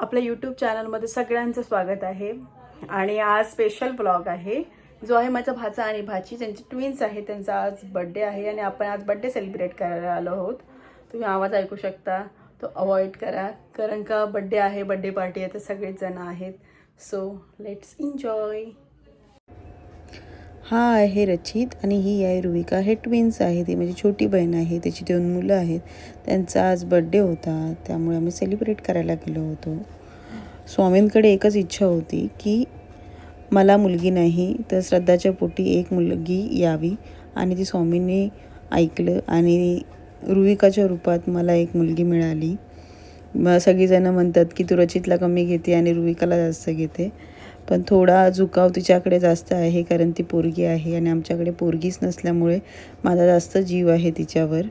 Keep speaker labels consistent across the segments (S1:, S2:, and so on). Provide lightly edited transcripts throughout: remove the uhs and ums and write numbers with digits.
S1: आपल्या यूट्यूब चॅनलमध्ये सगळ्यांचं स्वागत आहे. आणि आज स्पेशल ब्लॉग आहे जो आहे माझा भाचा आणि भाची, त्यांचे ट्विन्स आहे. त्यांचा आज बड्डे आहे आणि आपण आज बड्डे सेलिब्रेट करायला आलो आहोत. तुम्ही आवाज ऐकू शकता, तो अवॉइड करा कारण का बड्डे आहे, बड्डे पार्टी आहे, तर सगळेच जण आहेत. So let's enjoy.
S2: हा आहे रचित आणि ही आहे रुविका. हे ट्विन्स आहे, ती माझी छोटी बहीण आहे, त्याची 2 मुलं आहेत. त्यांचा आज बड्डे होता, त्यामुळे आम्ही सेलिब्रेट करायला गेलो होतो. स्वामींकडे एकच इच्छा होती की मला मुलगी नाही तर श्रद्धाच्या पोटी एक मुलगी यावी, आणि ती स्वामींनी ऐकलं आणि रुविकाच्या रूपात मला एक मुलगी मिळाली. मग सगळीजणं म्हणतात की तू रचितला कमी घेते आणि रुविकाला जास्त घेते, पण थोडा झुकाव तिच्याकडे जास्त आहे कारण ती पोरगी आहे आणि आमच्याकडे पोरगीच नसल्यामुळे माझा जास्त जीव आहे तिच्यावर.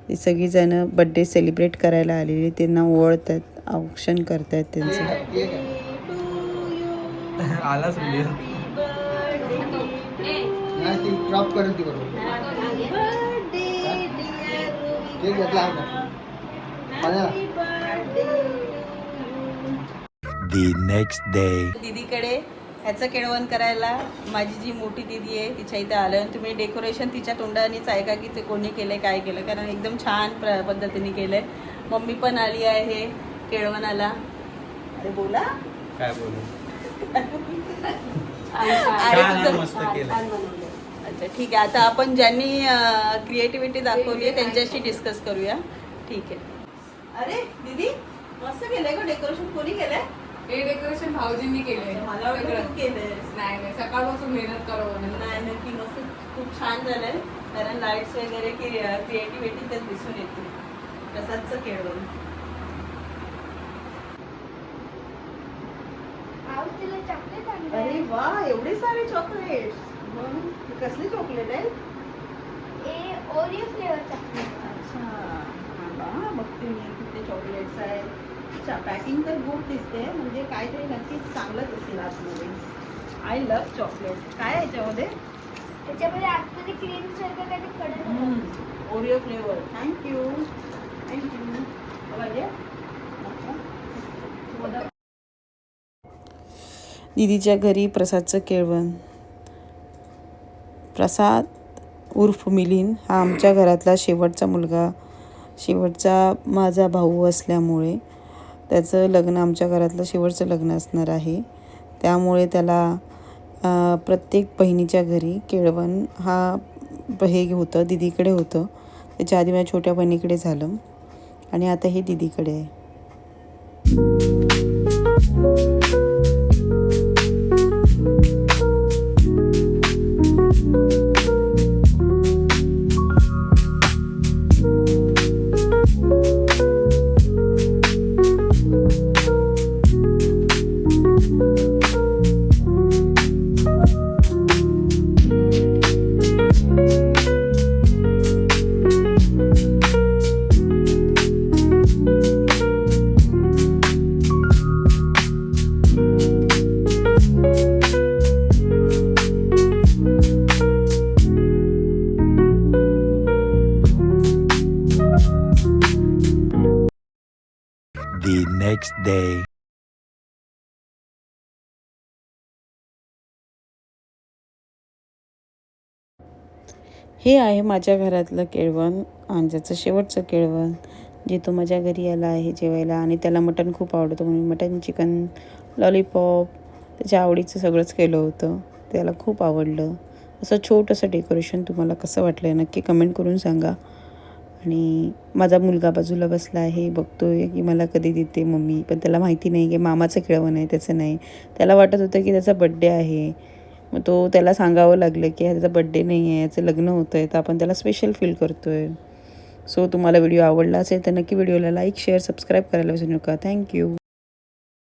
S2: ती सगळीजणं बड्डे सेलिब्रेट करायला आलेली, त्यांना ओळखतात, औक्षण करतात त्यांचं.
S3: आलाच व्हिडिओ नाही ती ड्रॉप करेल ती बरोबर. केक घेतला
S4: The next day.
S1: दीदीकडे ह्याचं केळवण करायला माझी जी मोठी दीदी आहे तिच्या इथे आलं. आणि तुम्ही डेकोरेशन तिच्या तोंडानेच ऐका की ते कोणी केलं, काय केलं, कारण एकदम छान पद्धतीने केलंय. मम्मी पण आली आहे केळवणाला. अरे बोला
S3: काय बोलू. मस्त केलं.
S1: अच्छा ठीक आहे, आता आपण ज्यांनी क्रिएटिव्हिटी दाखवली आहे त्यांच्याशी डिस्कस करूया. ठीक आहे. अरे दीदी मस्त केलंय का डेकोरेशन? कोणी केलंय?
S5: हे डेकोरेशन भाऊजींनी केलंय.
S1: मला वाटलं तू केलंय.
S5: नाही सकाळपासून मेहनत करावं
S1: नाही नक्की मस्त, खूप छान झालंय. कारण लाईट्स वगैरे क्रिएटिव्हिटी तर दिसून येते. प्रसादचं केळवण. अरे वा, एवढे सारे चॉकलेट. कसले चॉकलेट आहे?
S6: Oreo flavour chocolate.
S1: अच्छा हा, बघते मी किती चॉकलेट्स आहेत. अच्छा, पॅकिंग तर गुड दिसते, म्हणजे काहीतरी नक्कीच चांगलंच असेल आतमध्ये. I love chocolate. काय आहे याच्यामध्ये?
S6: त्याच्यामध्ये आतमध्ये क्रीम सारखं काही कडक.
S1: Oreo flavour. Thank you thank you.
S2: दीदीच्या घरी प्रसादचं केळवण. प्रसाद उर्फ मिलिंद हा आमच्या घरातला शेवटचा मुलगा, शेवटचा माझा भाऊ असल्यामुळे त्याचं लग्न आमच्या घरातलं शेवटचं लग्न असणार आहे. त्यामुळे त्याला प्रत्येक बहिणीच्या घरी केळवण हा हे होतं, दीदीकडे होतं. त्याच्या आधी माझ्या छोट्या बहिणीकडे झालं आणि आता हे दीदीकडे आहे.
S4: The next day.
S2: हे आहे माझ्या घरातलं केळवण, अंजाचं शेवटचं केळवण, जे तो माझ्या घरी आला आहे जेवायला. आणि त्याला मटण खूप आवडतं म्हणून मटण, चिकन, लॉलीपॉप त्याच्या आवडीचं सगळंच केलं होतं. त्याला खूप आवडलं. असं छोटंसं डेकोरेशन तुम्हाला कसं वाटलं आहे नक्की कमेंट करून सांगा. आणि माझा मुलगा बाजूला बसला आहे, बघतोय की मला कधी देते मम्मी, पण त्याला माहिती नाही की मामाचं केळवण आहे, त्याचं नाही. त्याला वाटत होतं की त्याचा बड्डे आहे. मग त्याला सांगावं लागलं की ह्याचा बड्डे नाही आहे, याचं लग्न होतं आहे, तर आपण त्याला स्पेशल फील करतो आहे. सो तुम्हाला व्हिडिओ आवडला असेल तर नक्की व्हिडिओला लाईक, शेअर, सबस्क्राईब करायला विसरू नका. थँक्यू.